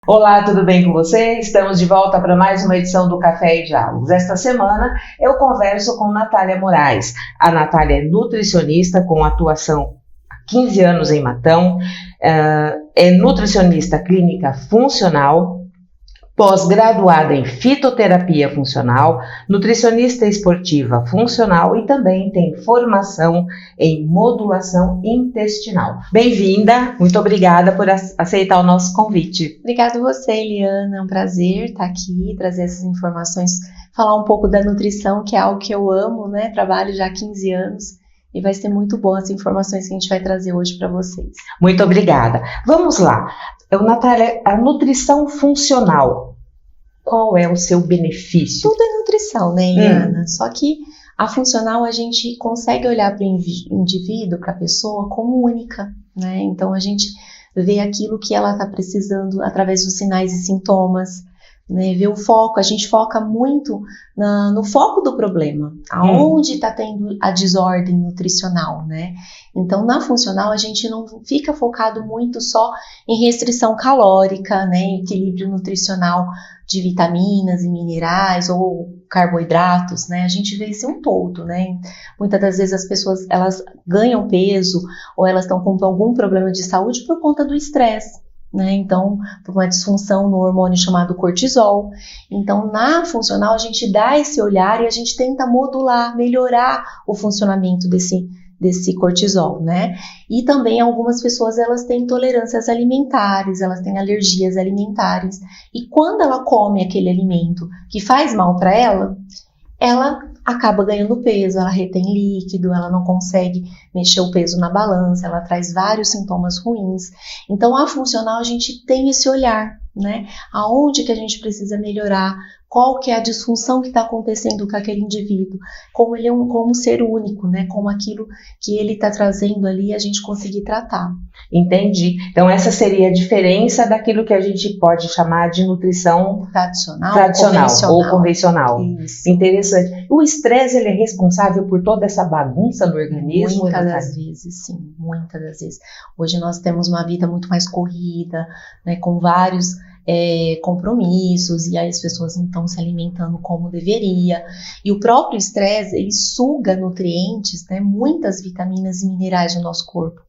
Olá, tudo bem com você? Estamos de volta para mais uma edição do Café e Diálogos. Esta semana eu converso com Natália Moraes. A Natália é nutricionista com atuação há 15 anos em Matão, é nutricionista clínica funcional, pós-graduada em fitoterapia funcional, nutricionista esportiva funcional e também tem formação em modulação intestinal. Bem-vinda, muito obrigada por aceitar o nosso convite. Obrigada a você, Eliana, é um prazer estar aqui, trazer essas informações, falar um pouco da nutrição, que é algo que eu amo, né? Trabalho já há 15 anos e vai ser muito bom as informações que a gente vai trazer hoje para vocês. Muito obrigada. Vamos lá. Natália, a nutrição funcional, qual é o seu benefício? Tudo é nutrição, né, Eliana? Só que a funcional a gente consegue olhar para o indivíduo, para a pessoa, como única, né? Então a gente vê aquilo que ela está precisando através dos sinais e sintomas, né? Vê o foco, a gente foca muito no foco do problema, aonde está tendo a desordem nutricional, né? Então, na funcional, a gente não fica focado muito só em restrição calórica, né? Equilíbrio nutricional de vitaminas e minerais ou carboidratos, né? A gente vê esse um todo, né? Muitas das vezes as pessoas, elas ganham peso ou elas estão com algum problema de saúde por conta do estresse, né? Então, por uma disfunção no hormônio chamado cortisol. Então, na funcional, a gente dá esse olhar e a gente tenta modular, melhorar o funcionamento desse cortisol, né? E também algumas pessoas, elas têm intolerâncias alimentares, elas têm alergias alimentares. E quando ela come aquele alimento que faz mal para ela acaba ganhando peso, ela retém líquido, ela não consegue mexer o peso na balança, ela traz vários sintomas ruins. Então, a funcional, a gente tem esse olhar, né? Aonde que a gente precisa melhorar, qual que é a disfunção que está acontecendo com aquele indivíduo, como ele é como um ser único, né? Como aquilo que ele está trazendo ali, a gente conseguir tratar. Entendi. Então essa seria a diferença daquilo que a gente pode chamar de nutrição tradicional ou convencional. Isso. Interessante. O estresse, ele é responsável por toda essa bagunça no organismo? Muitas das vezes, sim. Muitas das vezes. Hoje nós temos uma vida muito mais corrida, né? Com vários compromissos, e aí as pessoas não estão se alimentando como deveria, e o próprio estresse, ele suga nutrientes, né, muitas vitaminas e minerais do nosso corpo,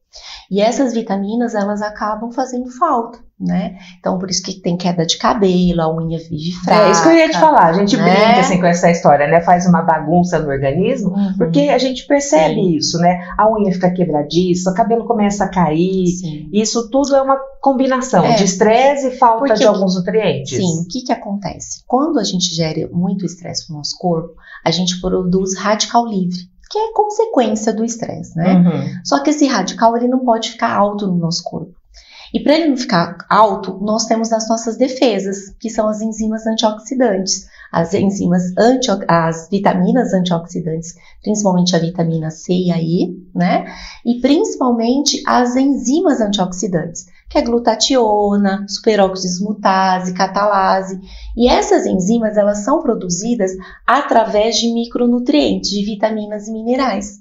e essas vitaminas, elas acabam fazendo falta, né? Então, por isso que tem queda de cabelo, a unha vive fraca. É isso que eu ia te falar, a gente brinca assim com essa história, né? Faz uma bagunça no organismo, porque a gente percebe isso, né? A unha fica quebradiça, o cabelo começa a cair, isso tudo é uma combinação de estresse e falta de alguns nutrientes. Sim, o que acontece? Quando a gente gera muito estresse no nosso corpo, a gente produz radical livre, que é consequência do estresse, né? Só que esse radical, ele não pode ficar alto no nosso corpo. E para ele não ficar alto, nós temos as nossas defesas, que são as enzimas antioxidantes. As vitaminas antioxidantes, principalmente a vitamina C e a E, né? E principalmente as enzimas antioxidantes, que é glutationa, superóxido dismutase, catalase. E essas enzimas, elas são produzidas através de micronutrientes, de vitaminas e minerais.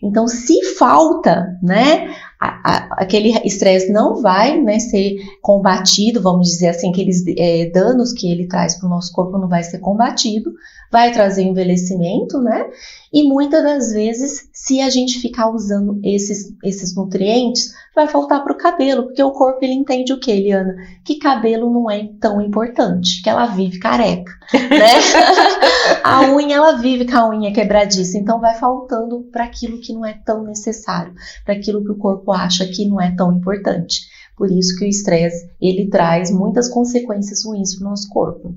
Então, se falta, né, aquele estresse não vai, né, ser combatido, vamos dizer assim, aqueles danos que ele traz para o nosso corpo não vai ser combatido, vai trazer envelhecimento, né? E muitas das vezes, se a gente ficar usando esses nutrientes, vai faltar para o cabelo, porque o corpo, ele entende o que, Eliana? Que cabelo não é tão importante, que ela vive careca, né? A unha, ela vive com a unha quebradiça, então vai faltando para aquilo que não é tão necessário, para aquilo que o corpo acha que não é tão importante. Por isso que o estresse, ele traz muitas consequências ruins para o nosso corpo.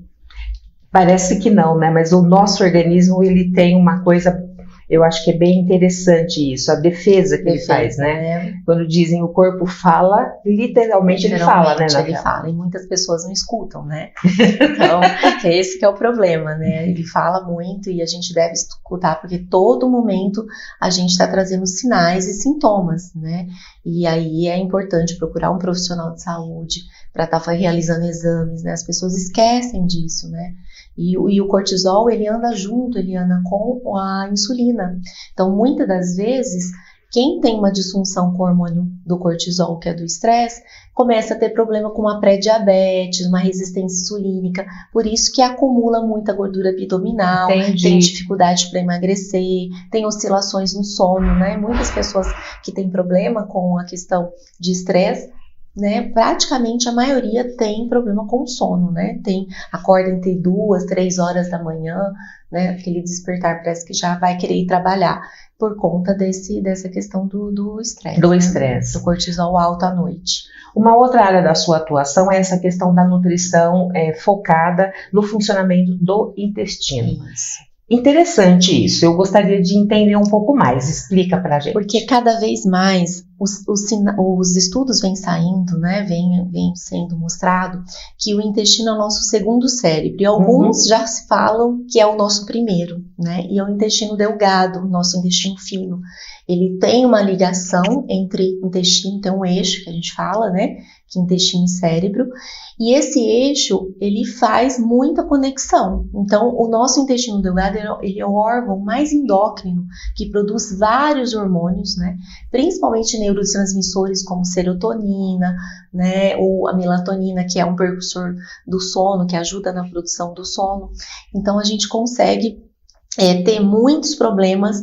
Parece que não, né? Mas o nosso organismo, ele tem uma coisa, eu acho que é bem interessante isso, a defesa que ele faz, né? Quando dizem o corpo fala, literalmente ele fala, né? Ele fala, e muitas pessoas não escutam, né? Então, esse que é o problema, né? Ele fala muito e a gente deve escutar, porque todo momento a gente está trazendo sinais e sintomas, né? E aí é importante procurar um profissional de saúde para estar realizando exames, né? As pessoas esquecem disso, né? E o cortisol, ele anda junto, ele anda com a insulina. Então, muitas das vezes, Quem tem uma disfunção com o hormônio do cortisol, que é do estresse, começa a ter problema com uma pré-diabetes, uma resistência insulínica, por isso que acumula muita gordura abdominal, tem dificuldade para emagrecer, tem oscilações no sono, né? Muitas pessoas que têm problema com a questão de estresse, né, praticamente a maioria tem problema com sono, né? Acorda entre 2, 3 horas da manhã, né? Aquele despertar parece que já vai querer ir trabalhar por conta dessa questão do estresse. Do estresse. Do cortisol alto à noite. Uma outra área da sua atuação é essa questão da nutrição focada no funcionamento do intestino. Isso. Interessante isso, eu gostaria de entender um pouco mais, explica pra gente. Porque cada vez mais os estudos vêm saindo, né, vem sendo mostrado que o intestino é o nosso segundo cérebro, e alguns já se falam que é o nosso primeiro, né, e é o intestino delgado, o nosso intestino fino. Ele tem uma ligação entre intestino, tem um eixo que a gente fala, né, que é intestino e cérebro, e esse eixo, ele faz muita conexão. Então, o nosso intestino delgado, ele é o órgão mais endócrino, que produz vários hormônios, né, principalmente neurotransmissores como serotonina, né, ou a melatonina, que é um precursor do sono, que ajuda na produção do sono. Então, a gente consegue ter muitos problemas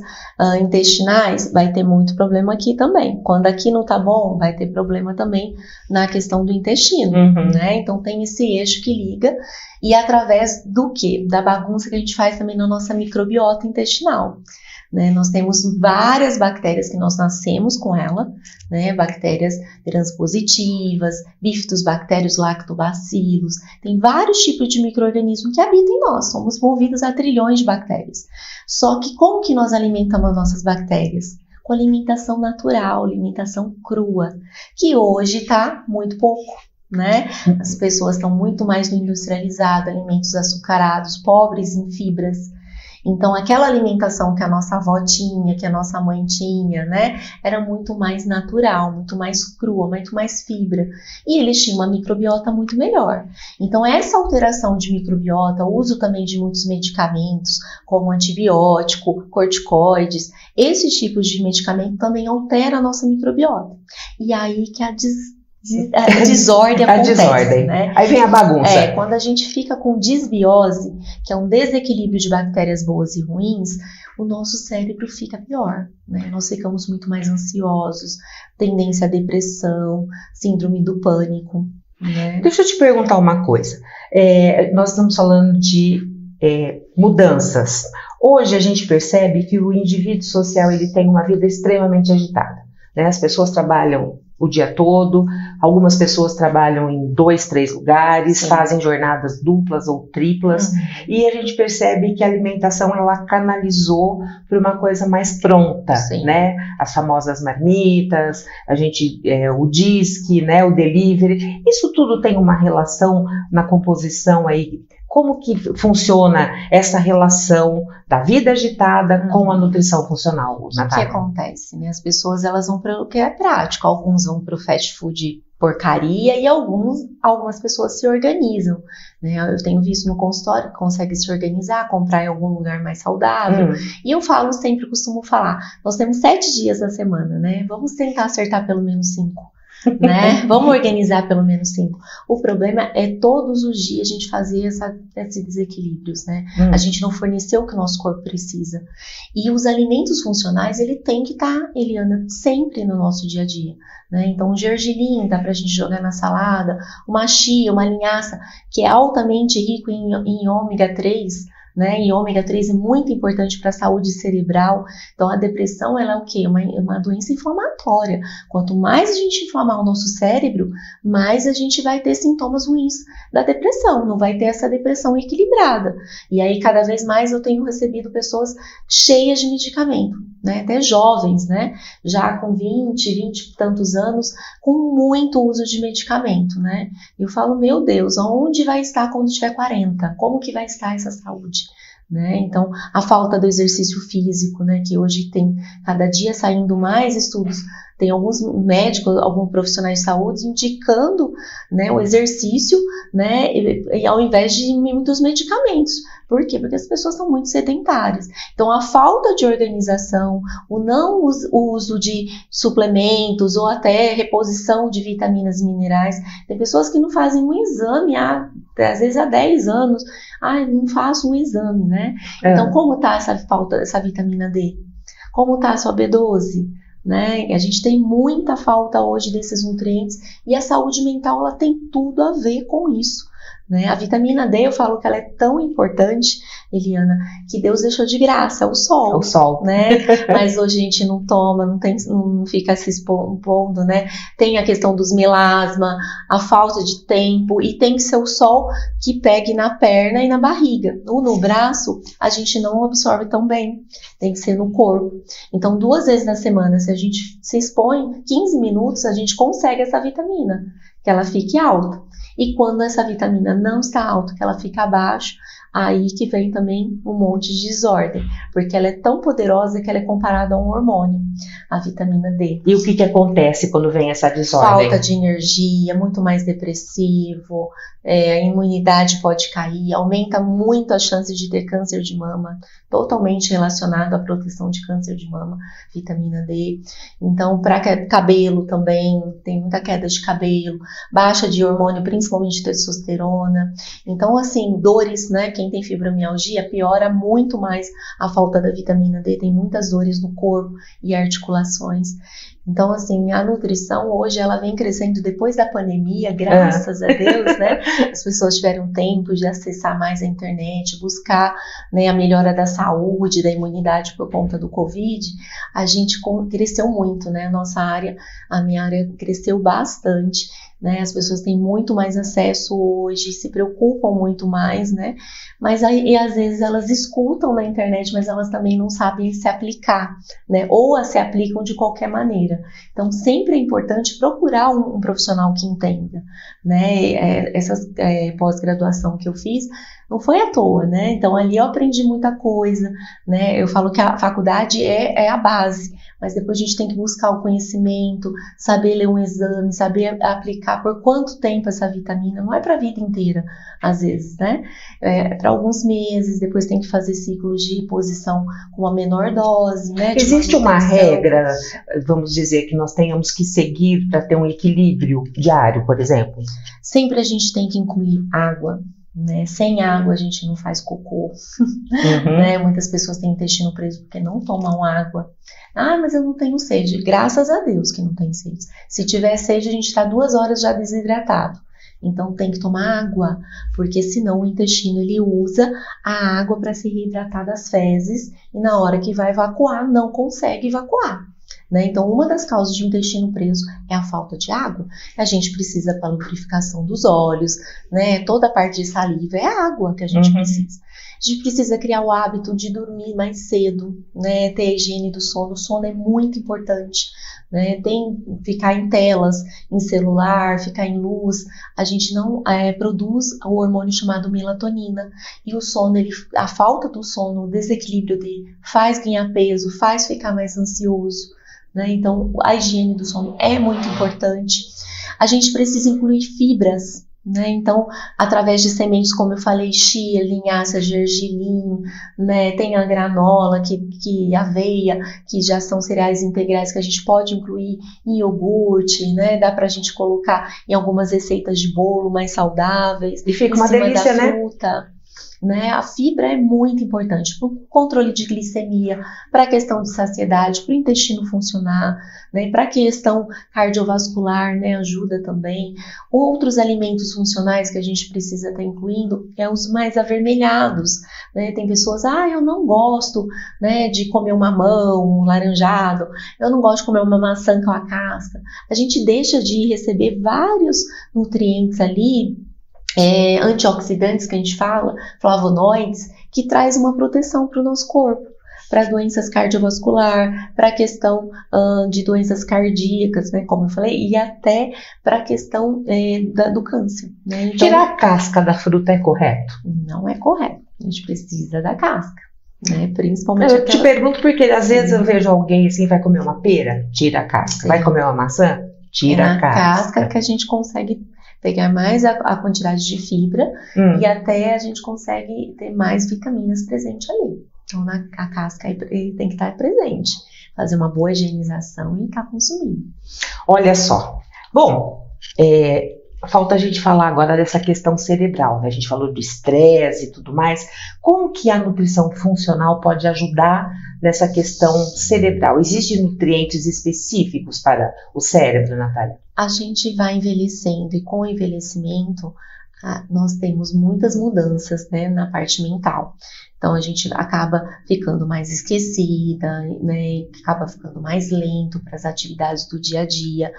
intestinais, vai ter muito problema aqui também. Quando aqui não tá bom, vai ter problema também na questão do intestino, né? Então tem esse eixo que liga, e através do quê? Da bagunça que a gente faz também na nossa microbiota intestinal. Né, nós temos várias bactérias que nós nascemos com ela, né, bactérias gram-positivas, bifidobactérios, lactobacilos, tem vários tipos de micro-organismos que habitam em nós, somos movidos a trilhões de bactérias. Só que como que nós alimentamos as nossas bactérias? Com alimentação natural, alimentação crua, que hoje está muito pouco. Né? As pessoas estão muito mais no industrializado, alimentos açucarados, pobres em fibras. Então, aquela alimentação que a nossa avó tinha, que a nossa mãe tinha, né, era muito mais natural, muito mais crua, muito mais fibra. E eles tinham uma microbiota muito melhor. Então, essa alteração de microbiota, o uso também de muitos medicamentos, como antibiótico, corticoides, esses tipos de medicamento também altera a nossa microbiota. E aí que a desordem acontece, desordem, né? Aí vem a bagunça. Quando a gente fica com disbiose, que é um desequilíbrio de bactérias boas e ruins, o nosso cérebro fica pior, né? Nós ficamos muito mais ansiosos, tendência à depressão, síndrome do pânico, né? Deixa eu te perguntar uma coisa. Nós estamos falando de mudanças. Hoje a gente percebe que o indivíduo social ele tem uma vida extremamente agitada, né? As pessoas trabalham o dia todo, algumas pessoas trabalham em 2, 3 lugares, sim, fazem jornadas duplas ou triplas, e a gente percebe que a alimentação ela canalizou para uma coisa mais pronta, sim, né? As famosas marmitas, o disque, né? O delivery, isso tudo tem uma relação na composição aí. Como que funciona essa relação da vida agitada com a nutrição funcional, Natália? O que acontece, né? As pessoas elas vão para o que é prático, alguns vão para o fast food porcaria e algumas pessoas se organizam, né? Eu tenho visto no consultório que consegue se organizar, comprar em algum lugar mais saudável, e eu costumo falar, nós temos 7 dias na semana, né? Vamos tentar acertar pelo menos 5. Né? Vamos organizar pelo menos 5. O problema é todos os dias a gente fazer esses desequilíbrios, né? A gente não forneceu o que o nosso corpo precisa. E os alimentos funcionais, ele tem que estar, Eliana, sempre no nosso dia a dia, né? Então, o gergelim dá pra gente jogar na salada, uma chia, uma linhaça, que é altamente rico em ômega 3, né? E ômega 3 é muito importante para a saúde cerebral. Então a depressão ela é o quê? Uma doença inflamatória. Quanto mais a gente inflamar o nosso cérebro, mais a gente vai ter sintomas ruins da depressão, não vai ter essa depressão equilibrada. E aí cada vez mais eu tenho recebido pessoas cheias de medicamento, né? Até jovens, né? Já com 20 e tantos anos, com muito uso de medicamento, né? E eu falo, meu Deus, onde vai estar quando tiver 40? Como que vai estar essa saúde? Né? Então, a falta do exercício físico, né? Que hoje tem cada dia saindo mais estudos, tem alguns médicos, alguns profissionais de saúde indicando, né, o exercício, né, e ao invés de muitos medicamentos, Por quê? Porque as pessoas são muito sedentárias. Então, a falta de organização, o não uso de suplementos ou até reposição de vitaminas e minerais. Tem pessoas que não fazem um exame, às vezes há 10 anos. Não faço um exame, né? Então, como está essa falta dessa vitamina D? Como está a sua B12? Né? A gente tem muita falta hoje desses nutrientes e a saúde mental ela tem tudo a ver com isso, né? A vitamina D, eu falo que ela é tão importante, Eliana, que Deus deixou de graça o sol, né? Mas hoje a gente não toma, não fica se expondo, né? Tem a questão dos melasma, a falta de tempo, e tem que ser o sol que pegue na perna e na barriga. No braço, a gente não absorve tão bem, tem que ser no corpo. Então, 2 vezes na semana, se a gente se expõe 15 minutos, a gente consegue essa vitamina, que ela fique alta. E quando essa vitamina não está alta, que ela fica abaixo, aí que vem também um monte de desordem, porque ela é tão poderosa que ela é comparada a um hormônio, a vitamina D. E o que acontece quando vem essa desordem? Falta de energia, muito mais depressivo, a imunidade pode cair, aumenta muito as chances de ter câncer de mama, totalmente relacionado à proteção de câncer de mama, vitamina D. Então, para cabelo também, tem muita queda de cabelo, baixa de hormônio, principalmente testosterona. Então, assim, dores, né? Quem tem fibromialgia piora muito mais a falta da vitamina D, tem muitas dores no corpo e articulações. Então, assim, a nutrição hoje, ela vem crescendo depois da pandemia, graças a Deus, né? As pessoas tiveram tempo de acessar mais a internet, buscar, né, a melhora da saúde, da imunidade por conta do Covid. A gente cresceu muito, né? A minha área cresceu bastante, né? As pessoas têm muito mais acesso hoje, se preocupam muito mais, né? Mas aí, às vezes, elas escutam na internet, mas elas também não sabem se aplicar, né? Ou se aplicam de qualquer maneira. Então, sempre é importante procurar um profissional que entenda, né? Essa pós-graduação que eu fiz não foi à toa, né? Então, ali eu aprendi muita coisa, né? Eu falo que a faculdade é a base, mas depois a gente tem que buscar o conhecimento, saber ler um exame, saber aplicar por quanto tempo essa vitamina, não é para a vida inteira, às vezes, né? Para alguns meses, depois tem que fazer ciclos de reposição com uma menor dose, né? Existe uma regra, vamos dizer, que nós tenhamos que seguir para ter um equilíbrio diário, por exemplo? Sempre a gente tem que incluir água, né? Sem água a gente não faz cocô, né? Muitas pessoas têm intestino preso porque não tomam água. Mas eu não tenho sede. Graças a Deus que não tem sede. Se tiver sede, a gente está 2 horas já desidratado. Então tem que tomar água, porque senão o intestino ele usa a água para se reidratar das fezes e na hora que vai evacuar, não consegue evacuar. Né? Então, uma das causas de intestino preso é a falta de água. A gente precisa para a lubrificação dos olhos, né? Toda a parte de saliva é água que a gente precisa. A gente precisa criar o hábito de dormir mais cedo, né? Ter a higiene do sono. O sono é muito importante, né? Ficar em telas, em celular, ficar em luz. A gente não produz o hormônio chamado melatonina. E o sono, a falta do sono, o desequilíbrio dele, faz ganhar peso, faz ficar mais ansioso. Né? Então, a higiene do sono é muito importante. A gente precisa incluir fibras, né? Então, através de sementes, como eu falei, chia, linhaça, gergelim, né? Tem a granola, aveia, que já são cereais integrais que a gente pode incluir em iogurte, né? Dá pra gente colocar em algumas receitas de bolo mais saudáveis. E fica uma delícia, né? Fruta. Né? A fibra é muito importante para o controle de glicemia, para a questão de saciedade, para o intestino funcionar, né? Para a questão cardiovascular, né? Ajuda também. Outros alimentos funcionais que a gente precisa estar incluindo é os mais avermelhados. Né? Tem pessoas, eu não gosto, né, de comer um mamão, um laranjado, eu não gosto de comer uma maçã com a casca. A gente deixa de receber vários nutrientes ali, antioxidantes que a gente fala, flavonoides, que traz uma proteção para o nosso corpo, para doenças cardiovasculares, para a questão de doenças cardíacas, né, como eu falei, e até para a questão do câncer. Né? Então, tirar a casca da fruta é correto? Não é correto, a gente precisa da casca. Né? Principalmente eu te pergunto porque às vezes eu vejo alguém assim, vai comer uma pera, tira a casca, vai comer uma maçã, tira a casca. Que a gente consegue pegar mais a quantidade de fibra e até a gente consegue ter mais vitaminas presentes ali. Então, a casca ele tem que estar presente, fazer uma boa higienização e estar consumindo. Olha só. Bom, falta a gente falar agora dessa questão cerebral, né? A gente falou do estresse e tudo mais. Como que a nutrição funcional pode ajudar nessa questão cerebral? Existem nutrientes específicos para o cérebro, Natália? A gente vai envelhecendo e com o envelhecimento nós temos muitas mudanças, né, na parte mental. Então a gente acaba ficando mais esquecida, né, acaba ficando mais lento para as atividades do dia a dia.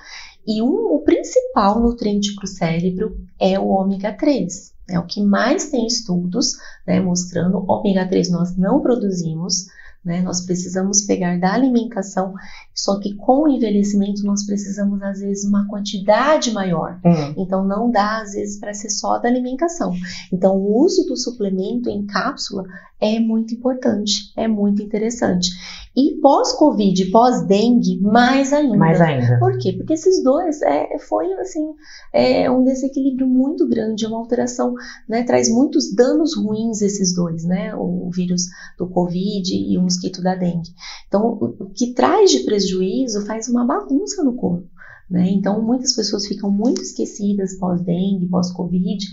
E o principal nutriente para o cérebro é o ômega 3. É o que mais tem estudos, né, mostrando. Ômega 3 nós não produzimos, né, nós precisamos pegar da alimentação, só que com o envelhecimento nós precisamos às vezes uma quantidade maior. Então não dá às vezes para ser só da alimentação. Então o uso do suplemento em cápsula é muito importante, é muito interessante. E pós-Covid, pós-dengue, mais ainda. Mais ainda. Por quê? Porque esses dois foi assim, um desequilíbrio muito grande, uma alteração, né, traz muitos danos ruins esses dois, né, o vírus do Covid e o mosquito da dengue. Então, o que traz de prejuízo faz uma bagunça no corpo. Né? Então, muitas pessoas ficam muito esquecidas pós-dengue, pós-Covid,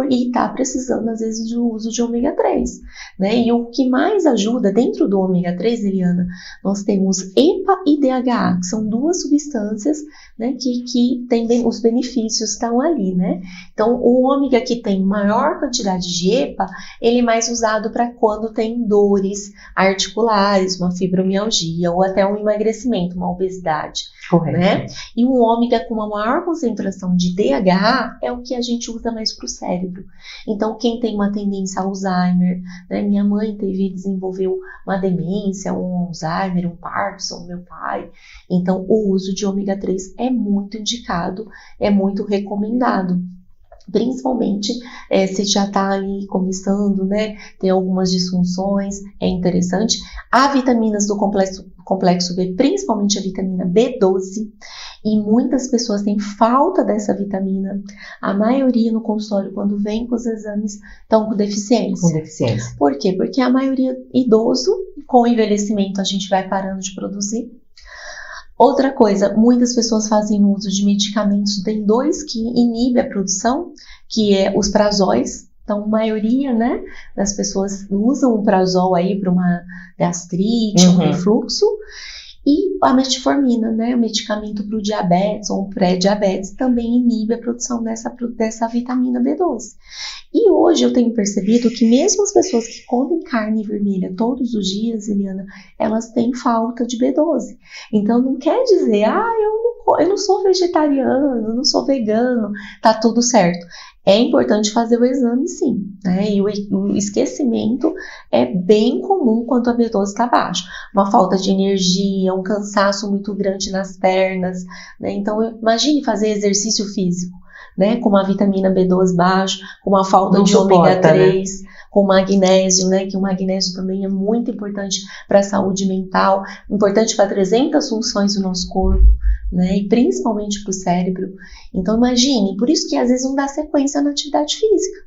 e está precisando, às vezes, do uso de ômega 3. Né? E o que mais ajuda, dentro do ômega 3, Eliana, nós temos EPA e DHA, que são duas substâncias, né, que têm os benefícios, estão ali. Né? Então, o ômega que tem maior quantidade de EPA, ele é mais usado para quando tem dores articulares, uma fibromialgia, ou até um emagrecimento, uma obesidade. Correto. Né? E o ômega com uma maior concentração de DHA é o que a gente usa mais para o cérebro. Então, quem tem uma tendência a Alzheimer, né? Minha mãe desenvolveu uma demência, um Alzheimer, um Parkinson, meu pai. Então, o uso de ômega 3 é muito indicado, é muito recomendado. Principalmente se já está ali começando, né, tem algumas disfunções, é interessante. Há vitaminas do complexo B, principalmente a vitamina B12, e muitas pessoas têm falta dessa vitamina. A maioria no consultório, quando vem com os exames, estão com deficiência. Com deficiência. Por quê? Porque a maioria idoso, com o envelhecimento, a gente vai parando de produzir. Outra coisa, muitas pessoas fazem uso de medicamentos, tem dois que inibem a produção, que é os prazóis. Então, a maioria, né, das pessoas usam o prazol aí para uma gastrite, um refluxo. E a metformina, né, o medicamento para o diabetes ou pré-diabetes, também inibe a produção dessa vitamina B12. E hoje eu tenho percebido que mesmo as pessoas que comem carne vermelha todos os dias, Eliana, elas têm falta de B12. Então não quer dizer, eu não sou vegetariano, não sou vegano, tá tudo certo. É importante fazer o exame, sim, né? E o esquecimento é bem comum quando a B12 está baixa. Uma falta de energia, um cansaço muito grande nas pernas, né? Então, imagine fazer exercício físico, né? Com uma vitamina B12 baixa, com uma falta de ômega 3, né? Com magnésio, né? Que o magnésio também é muito importante para a saúde mental, importante para 300 funções do nosso corpo. Né, e principalmente para o cérebro. Então imagine, por isso que às vezes não dá sequência na atividade física,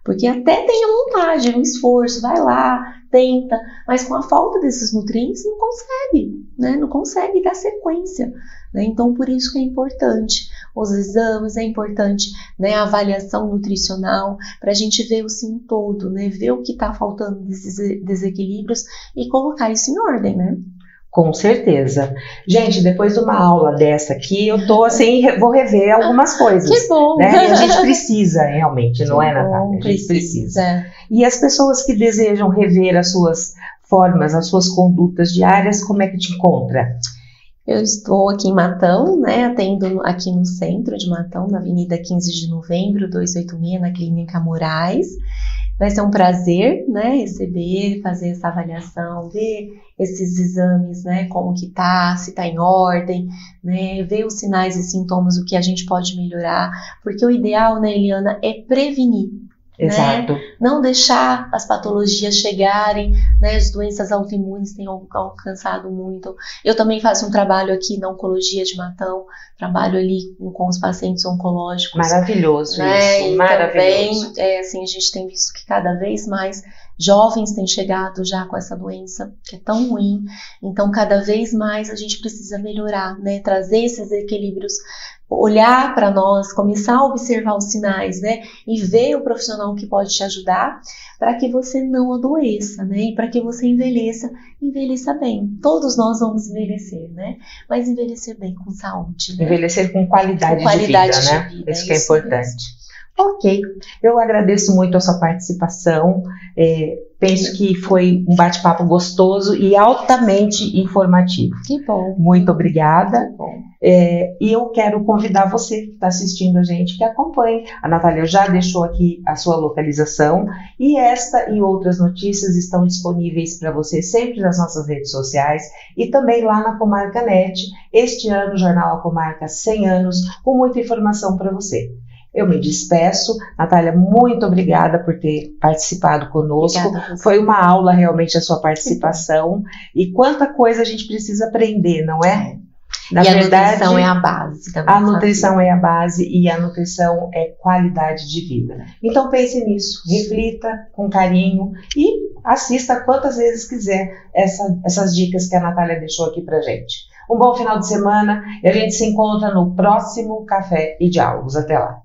porque até tem a vontade, um esforço, vai lá, tenta, mas com a falta desses nutrientes não consegue, né, não consegue dar sequência. Né, então por isso que é importante os exames, é importante, né, a avaliação nutricional, para a gente ver o sim todo, né, ver o que está faltando desses desequilíbrios e colocar isso em ordem, né? Com certeza. Gente, depois de uma aula dessa aqui, eu tô assim, vou rever algumas coisas. Que bom! Né? E a gente precisa, realmente, não é, Natália? A gente precisa. E as pessoas que desejam rever as suas formas, as suas condutas diárias, como é que te encontra? Eu estou aqui em Matão, né, atendo aqui no centro de Matão, na Avenida 15 de Novembro, 286, na Clínica Moraes. Vai ser um prazer, né, receber, fazer essa avaliação, ver esses exames, né, como que tá, se tá em ordem, né, ver os sinais e sintomas, o que a gente pode melhorar, porque o ideal, né, Eliana, é prevenir. Exato. Né? Não deixar as patologias chegarem, né? As doenças autoimunes têm alcançado muito. Eu também faço um trabalho aqui na oncologia de Matão, trabalho ali com os pacientes oncológicos. Maravilhoso, né? isso, E maravilhoso. também, assim, a gente tem visto que cada vez mais jovens têm chegado já com essa doença, que é tão ruim. Então, cada vez mais a gente precisa melhorar, né? Trazer esses equilíbrios, olhar para nós, começar a observar os sinais, né? E ver o profissional que pode te ajudar para que você não adoeça, né? E para que você envelheça bem. Todos nós vamos envelhecer, né? Mas envelhecer bem, com saúde, né? Envelhecer com qualidade de vida, né? Isso que é importante. Ok, eu agradeço muito a sua participação, penso que foi um bate-papo gostoso e altamente informativo. Que bom. Muito obrigada. Que bom. E eu quero convidar você que está assistindo a gente que acompanhe. A Natália já deixou aqui a sua localização e esta e outras notícias estão disponíveis para você sempre nas nossas redes sociais e também lá na Comarca Net. Este ano o Jornal A Comarca 100 anos com muita informação para você. Eu me despeço. Natália, muito obrigada por ter participado conosco. Foi uma aula realmente a sua participação. E quanta coisa a gente precisa aprender, não é? Na verdade, a nutrição é a base também. A nutrição é a base e a nutrição é qualidade de vida. Então pense nisso, reflita com carinho e assista quantas vezes quiser essas dicas que a Natália deixou aqui pra gente. Um bom final de semana e a gente se encontra no próximo Café e Diálogos. Até lá.